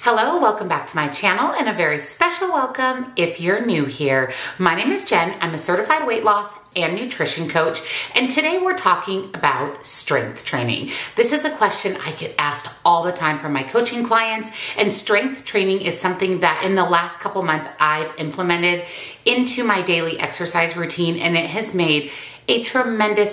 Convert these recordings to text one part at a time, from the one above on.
Hello, welcome back to my channel and a very special welcome if you're new here. My name is Jen. I'm a certified weight loss and nutrition coach, and today we're talking about strength training. This is a question I get asked all the time from my coaching clients, and strength training is something that in the last couple months I've implemented into my daily exercise routine, and it has made a tremendous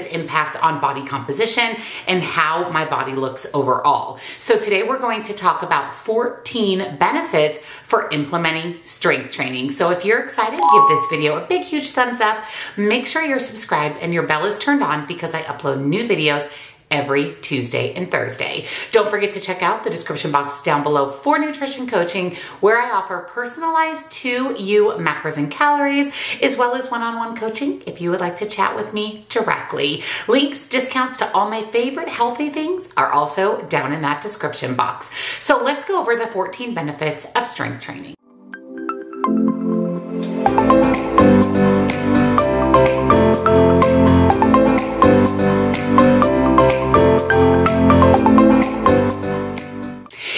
impact on body composition and how my body looks overall. So today we're going to talk about 14 benefits for implementing strength training. So if you're excited, give this video a big, huge thumbs up. Make sure you're subscribed and your bell is turned on because I upload new videos every Tuesday and Thursday. Don't forget to check out the description box down below for nutrition coaching, where I offer personalized to you macros and calories, as well as one-on-one coaching if you would like to chat with me directly. Links, discounts to all my favorite healthy things are also down in that description box. So let's go over the 14 benefits of strength training.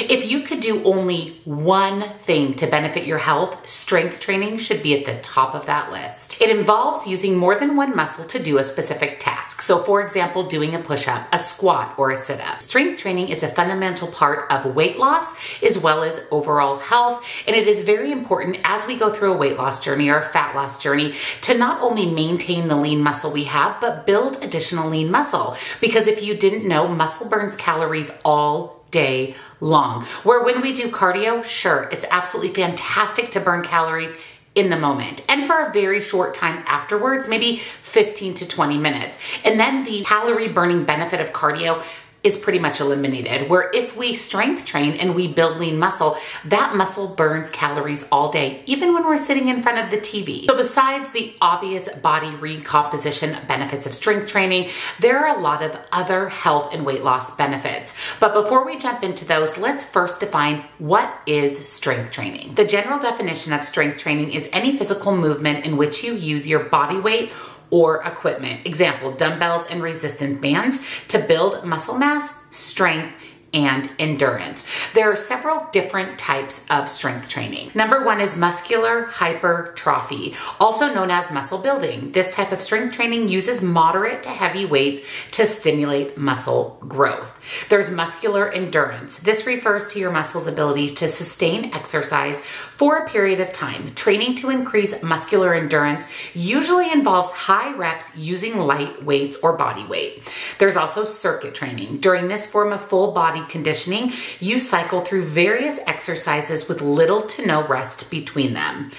If you could do only one thing to benefit your health, strength training should be at the top of that list. It involves using more than one muscle to do a specific task. So for example, doing a push-up, a squat, or a sit-up. Strength training is a fundamental part of weight loss as well as overall health. And it is very important as we go through a weight loss journey or a fat loss journey to not only maintain the lean muscle we have, but build additional lean muscle. Because if you didn't know, muscle burns calories all day long. Where when we do cardio, sure, it's absolutely fantastic to burn calories in the moment and for a very short time afterwards, maybe 15 to 20 minutes. And then the calorie burning benefit of cardio is pretty much eliminated, where if we strength train and we build lean muscle, that muscle burns calories all day, even when we're sitting in front of the TV. So besides the obvious body recomposition benefits of strength training, there are a lot of other health and weight loss benefits. But before we jump into those, let's first define what is strength training. The general definition of strength training is any physical movement in which you use your body weight or equipment, example, dumbbells and resistance bands, to build muscle mass, strength, and endurance. There are several different types of strength training. Number one is muscular hypertrophy, also known as muscle building. This type of strength training uses moderate to heavy weights to stimulate muscle growth. There's muscular endurance. This refers to your muscle's ability to sustain exercise for a period of time. Training to increase muscular endurance usually involves high reps using light weights or body weight. There's also circuit training. During this form of full body conditioning, you cycle through various exercises with little to no rest between them.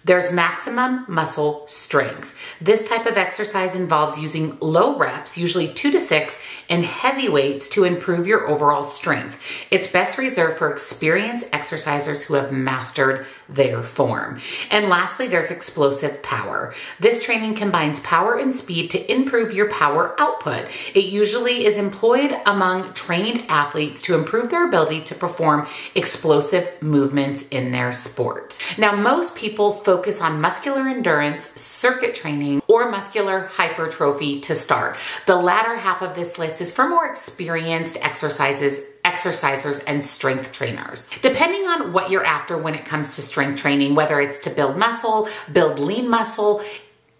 There's maximum muscle strength. This type of exercise involves using low reps, usually 2 to 6, and heavy weights to improve your overall strength. It's best reserved for experienced exercisers who have mastered their form. And lastly, there's explosive power. This training combines power and speed to improve your power output. It usually is employed among trained athletes to improve their ability to perform explosive movements in their sport. Now, most people focus on muscular endurance, circuit training, or muscular hypertrophy to start. The latter half of this list is for more experienced exercisers and strength trainers. Depending on what you're after when it comes to strength training, whether it's to build muscle, build lean muscle,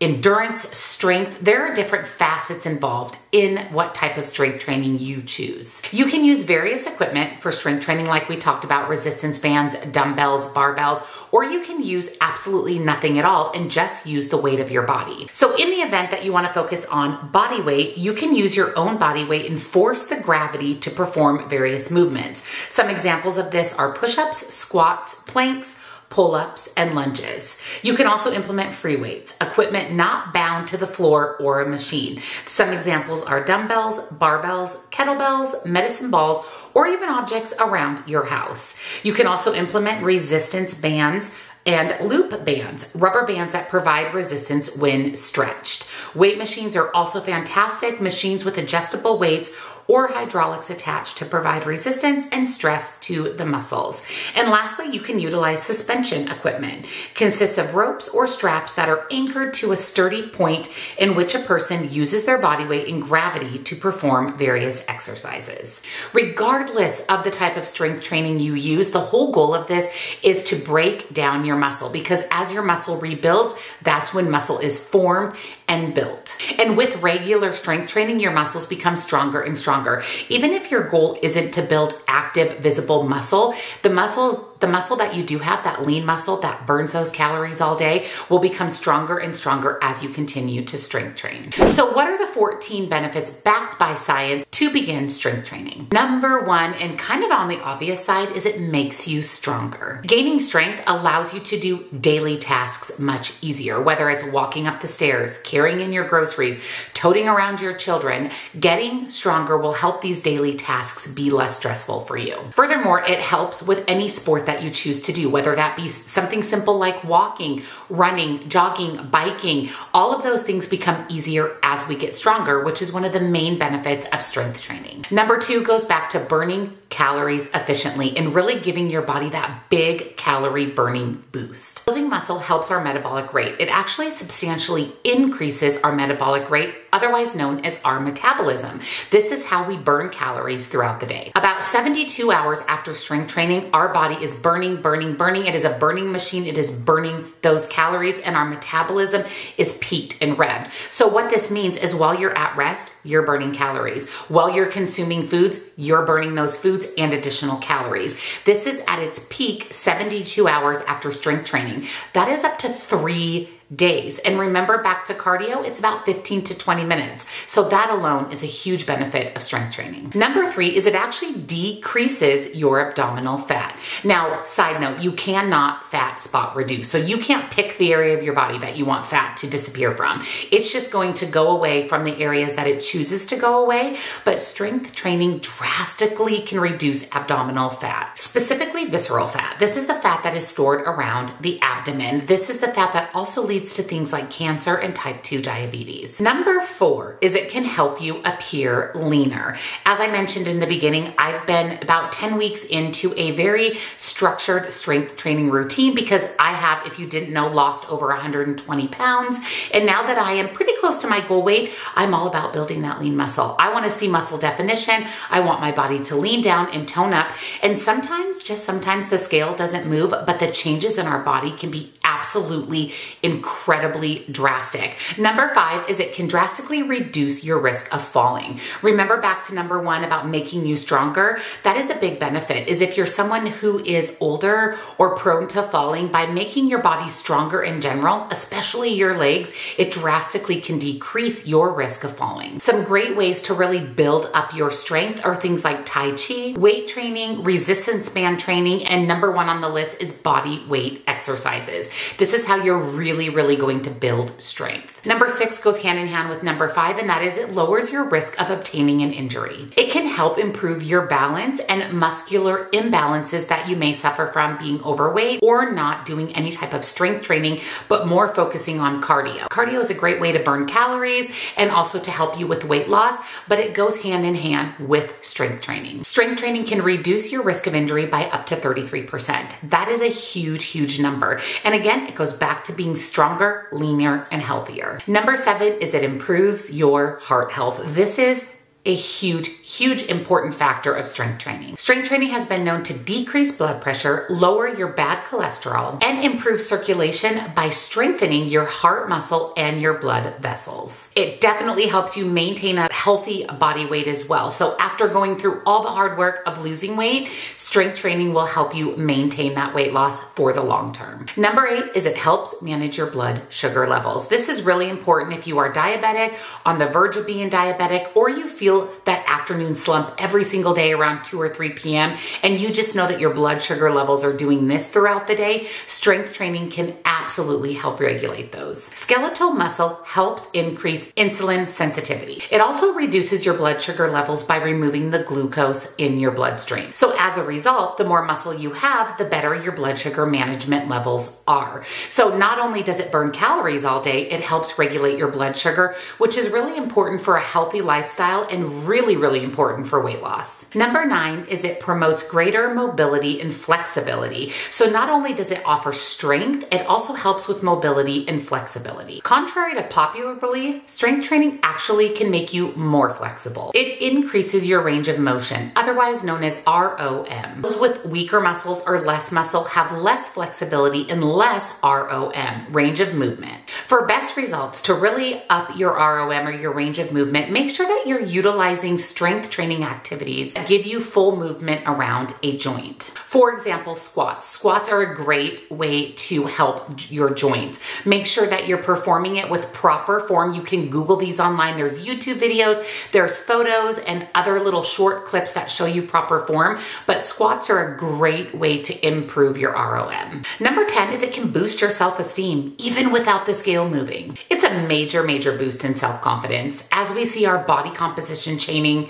endurance, strength, there are different facets involved in what type of strength training you choose. You can use various equipment for strength training, like we talked about, resistance bands, dumbbells, barbells, or you can use absolutely nothing at all and just use the weight of your body. So in the event that you want to focus on body weight, you can use your own body weight and force the gravity to perform various movements. Some examples of this are push-ups, squats, planks, pull-ups, and lunges. You can also implement free weights, equipment not bound to the floor or a machine. Some examples are dumbbells, barbells, kettlebells, medicine balls, or even objects around your house. You can also implement resistance bands and loop bands, rubber bands that provide resistance when stretched. Weight machines are also fantastic, machines with adjustable weights or hydraulics attached to provide resistance and stress to the muscles. And lastly, you can utilize suspension equipment. Consists of ropes or straps that are anchored to a sturdy point in which a person uses their body weight and gravity to perform various exercises. Regardless of the type of strength training you use, the whole goal of this is to break down your muscle, because as your muscle rebuilds, that's when muscle is formed and built. And with regular strength training, your muscles become stronger and stronger. Even if your goal isn't to build active, visible muscle, the muscle that you do have, that lean muscle that burns those calories all day, will become stronger and stronger as you continue to strength train. So what are the 14 benefits backed by science to begin strength training? Number one, and kind of on the obvious side, is it makes you stronger. Gaining strength allows you to do daily tasks much easier, whether it's walking up the stairs, carrying in your groceries, toting around your children. Getting stronger will help these daily tasks be less stressful for you. Furthermore, it helps with any sport that you choose to do, whether that be something simple like walking, running, jogging, biking. All of those things become easier as we get stronger, which is one of the main benefits of strength training. Number two goes back to burning calories efficiently and really giving your body that big calorie burning boost. Building muscle helps our metabolic rate. It actually substantially increases our metabolic rate, otherwise known as our metabolism. This is how we burn calories throughout the day. About 72 hours after strength training, our body is burning. It is a burning machine. It is burning those calories, and our metabolism is peaked and revved. So what this means is while you're at rest, you're burning calories. While you're consuming foods, you're burning those foods and additional calories. This is at its peak 72 hours after strength training. That is up to 3 days. And remember, back to cardio, it's about 15 to 20 minutes. So that alone is a huge benefit of strength training. Number three is it actually decreases your abdominal fat. Now, side note, you cannot fat spot reduce. So you can't pick the area of your body that you want fat to disappear from. It's just going to go away from the areas that it chooses to go away. But strength training drastically can reduce abdominal fat, specifically visceral fat. This is the fat that is stored around the abdomen. This is the fat that also leads to things like cancer and type 2 diabetes. Number four is it can help you appear leaner. As I mentioned in the beginning, I've been about 10 weeks into a very structured strength training routine because I have, if you didn't know, lost over 120 pounds. And now that I am pretty close to my goal weight, I'm all about building that lean muscle. I want to see muscle definition. I want my body to lean down and tone up. And sometimes, just sometimes, the scale doesn't move, but the changes in our body can be absolutely incredibly drastic. Number five is it can drastically reduce your risk of falling. Remember back to number one about making you stronger? That is a big benefit, is if you're someone who is older or prone to falling, by making your body stronger in general, especially your legs, it drastically can decrease your risk of falling. Some great ways to really build up your strength are things like Tai Chi, weight training, resistance band training, and number one on the list is body weight exercises. This is how you're really going to build strength. Number six goes hand in hand with number five, and that is it lowers your risk of obtaining an injury. It can help improve your balance and muscular imbalances that you may suffer from being overweight or not doing any type of strength training, but more focusing on cardio. Cardio is a great way to burn calories and also to help you with weight loss, but it goes hand in hand with strength training. Strength training can reduce your risk of injury by up to 33%. That is a huge number. And again, it goes back to being stronger, leaner, and healthier. Number seven is it improves your heart health. This is a huge important factor of strength training. Strength training has been known to decrease blood pressure, lower your bad cholesterol, and improve circulation by strengthening your heart muscle and your blood vessels. It definitely helps you maintain a healthy body weight as well. So after going through all the hard work of losing weight, strength training will help you maintain that weight loss for the long term. Number eight is it helps manage your blood sugar levels. This is really important if you are diabetic, on the verge of being diabetic, or you feel that afternoon slump every single day around 2 or 3 p.m. and you just know that your blood sugar levels are doing this throughout the day, strength training can absolutely help regulate those. Skeletal muscle helps increase insulin sensitivity. It also reduces your blood sugar levels by removing the glucose in your bloodstream. So as a result, the more muscle you have, the better your blood sugar management levels are. So not only does it burn calories all day, it helps regulate your blood sugar, which is really important for a healthy lifestyle and and really, really important for weight loss. Number 9 is it promotes greater mobility and flexibility. So not only does it offer strength, it also helps with mobility and flexibility. Contrary to popular belief, strength training actually can make you more flexible. It increases your range of motion, otherwise known as ROM. Those with weaker muscles or less muscle have less flexibility and less ROM, range of movement. For best results, to really up your ROM or your range of movement, make sure that you're utilizing strength training activities that give you full movement around a joint. For example, squats. Squats are a great way to help your joints. Make sure that you're performing it with proper form. You can Google these online. There's YouTube videos, there's photos and other little short clips that show you proper form, but squats are a great way to improve your ROM. Number 10 is it can boost your self-esteem, even without the scale moving. It's a major, major boost in self-confidence. As we see our body composition changing,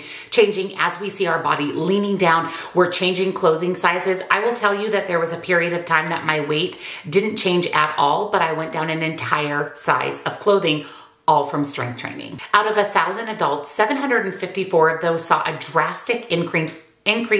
as we see our body leaning down, we're changing clothing sizes. I will tell you that there was a period of time that my weight didn't change at all, but I went down an entire size of clothing, all from strength training. Out of 1,000 adults, 754 of those saw a drastic increase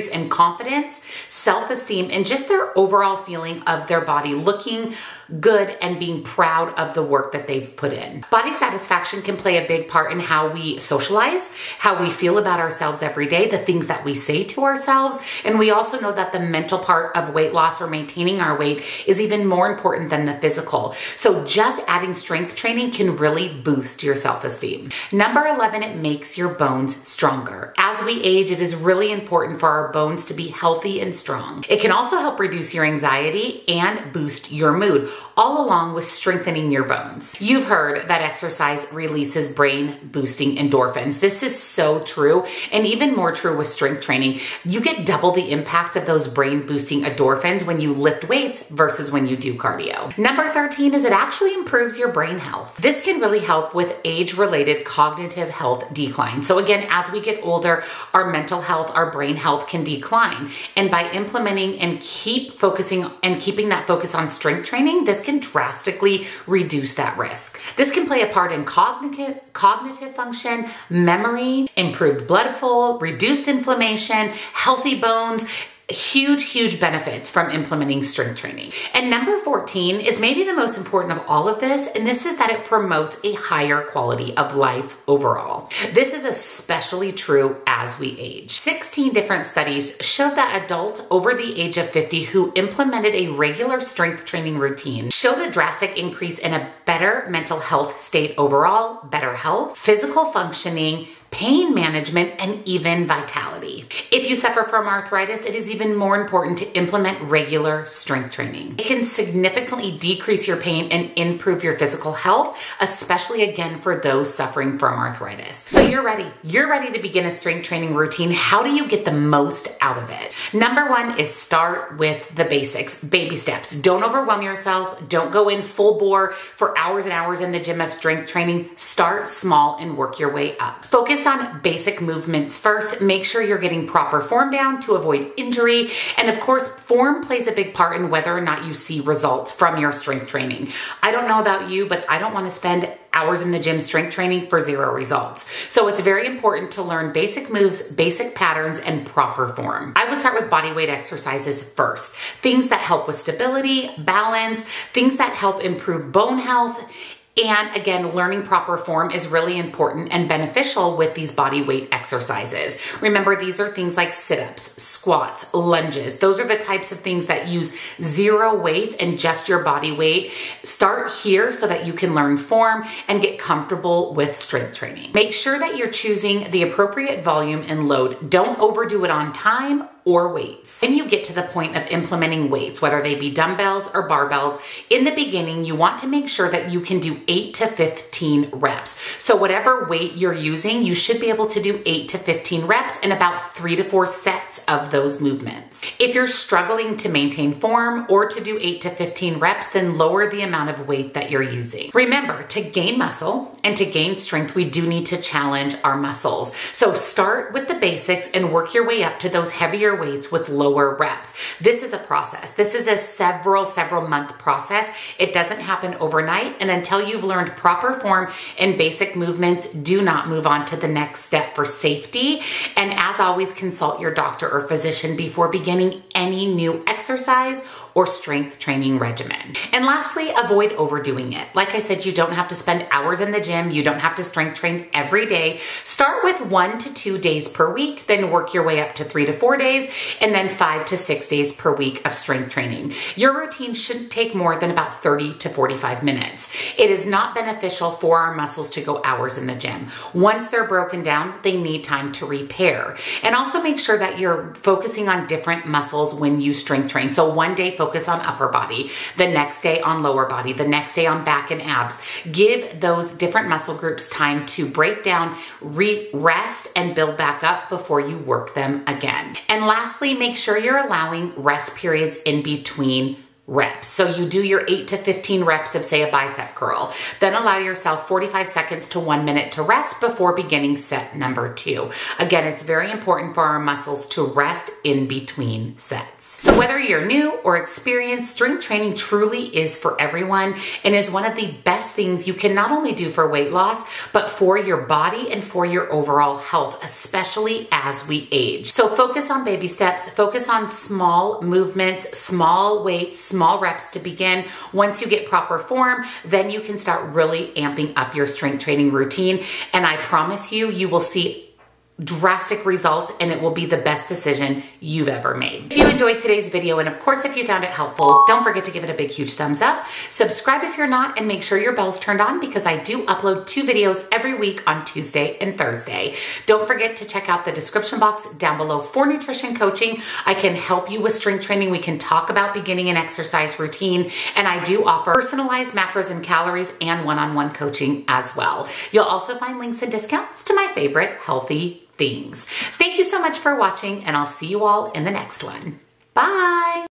in confidence, self-esteem, and just their overall feeling of their body looking good and being proud of the work that they've put in. Body satisfaction can play a big part in how we socialize, how we feel about ourselves every day, the things that we say to ourselves. And we also know that the mental part of weight loss or maintaining our weight is even more important than the physical. So just adding strength training can really boost your self-esteem. Number 11, it makes your bones stronger. As we age, it is really important for our bones to be healthy and strong. It can also help reduce your anxiety and boost your mood, all along with strengthening your bones. You've heard that exercise releases brain boosting endorphins. This is so true, and even more true with strength training. You get double the impact of those brain boosting endorphins when you lift weights versus when you do cardio. Number 13 is it actually improves your brain health. This can really help with age-related cognitive health decline. So again, as we get older, our mental health, our brain health can decline. And by implementing and keeping that focus on strength training, this can drastically reduce that risk. This can play a part in cognitive function, memory, improved blood flow, reduced inflammation, healthy bones. Huge benefits from implementing strength training. And number 14 is maybe the most important of all of this, and this is that it promotes a higher quality of life overall. This is especially true as we age. 16 different studies show that adults over the age of 50 who implemented a regular strength training routine showed a drastic increase in a better mental health state overall, better health, physical functioning, pain management, and even vitality. If you suffer from arthritis, it is even more important to implement regular strength training. It can significantly decrease your pain and improve your physical health, especially again for those suffering from arthritis. So you're ready. You're ready to begin a strength training routine. How do you get the most out of it? Number 1 is start with the basics, baby steps. Don't overwhelm yourself. Don't go in full bore for hours and hours in the gym of strength training. Start small and work your way up. Focus on basic movements first. Make sure you're getting proper form down to avoid injury. And of course, form plays a big part in whether or not you see results from your strength training. I don't know about you, but I don't want to spend hours in the gym strength training for 0 results. So it's very important to learn basic moves, basic patterns, and proper form. I would start with body weight exercises first. Things that help with stability, balance, things that help improve bone health. And again, learning proper form is really important and beneficial with these body weight exercises. Remember, these are things like sit-ups, squats, lunges. Those are the types of things that use 0 weight and just your body weight. Start here so that you can learn form and get comfortable with strength training. Make sure that you're choosing the appropriate volume and load. Don't overdo it on time or weights. When you get to the point of implementing weights, whether they be dumbbells or barbells, in the beginning, you want to make sure that you can do 8 to 15 reps. So whatever weight you're using, you should be able to do 8 to 15 reps and about 3 to 4 sets of those movements. If you're struggling to maintain form or to do 8 to 15 reps, then lower the amount of weight that you're using. Remember, to gain muscle and to gain strength, we do need to challenge our muscles. So start with the basics and work your way up to those heavier heavier weights with lower reps. This is a process. This is a several month process. It doesn't happen overnight, and until you've learned proper form and basic movements, do not move on to the next step for safety. And as always, consult your doctor or physician before beginning any new exercise or strength training regimen. And lastly, avoid overdoing it. Like I said, you don't have to spend hours in the gym. You don't have to strength train every day. Start with 1 to 2 days per week, then work your way up to 3 to 4 days, and then 5 to 6 days per week of strength training. Your routine shouldn't take more than about 30 to 45 minutes. It is not beneficial for our muscles to go hours in the gym. Once they're broken down, they need time to repair. And also make sure that you're focusing on different muscles when you strength train. So one day, focus on upper body, the next day on lower body, the next day on back and abs. Give those different muscle groups time to break down, rest, and build back up before you work them again. And lastly, make sure you're allowing rest periods in between reps. So you do your 8 to 15 reps of, say, a bicep curl. Then allow yourself 45 seconds to 1 minute to rest before beginning set number 2. Again, it's very important for our muscles to rest in between sets. So whether you're new or experienced, strength training truly is for everyone and is one of the best things you can not only do for weight loss, but for your body and for your overall health, especially as we age. So focus on baby steps, focus on small movements, small weights, small reps to begin. Once you get proper form, then you can start really amping up your strength training routine. And I promise you, you will see drastic results, and it will be the best decision you've ever made. If you enjoyed today's video, and of course, if you found it helpful, don't forget to give it a big, huge thumbs up. Subscribe if you're not, and make sure your bell's turned on because I do upload 2 videos every week on Tuesday and Thursday. Don't forget to check out the description box down below for nutrition coaching. I can help you with strength training. We can talk about beginning an exercise routine, and I do offer personalized macros and calories and one-on-one coaching as well. You'll also find links and discounts to my favorite healthy things. Thank you so much for watching, and I'll see you all in the next one. Bye.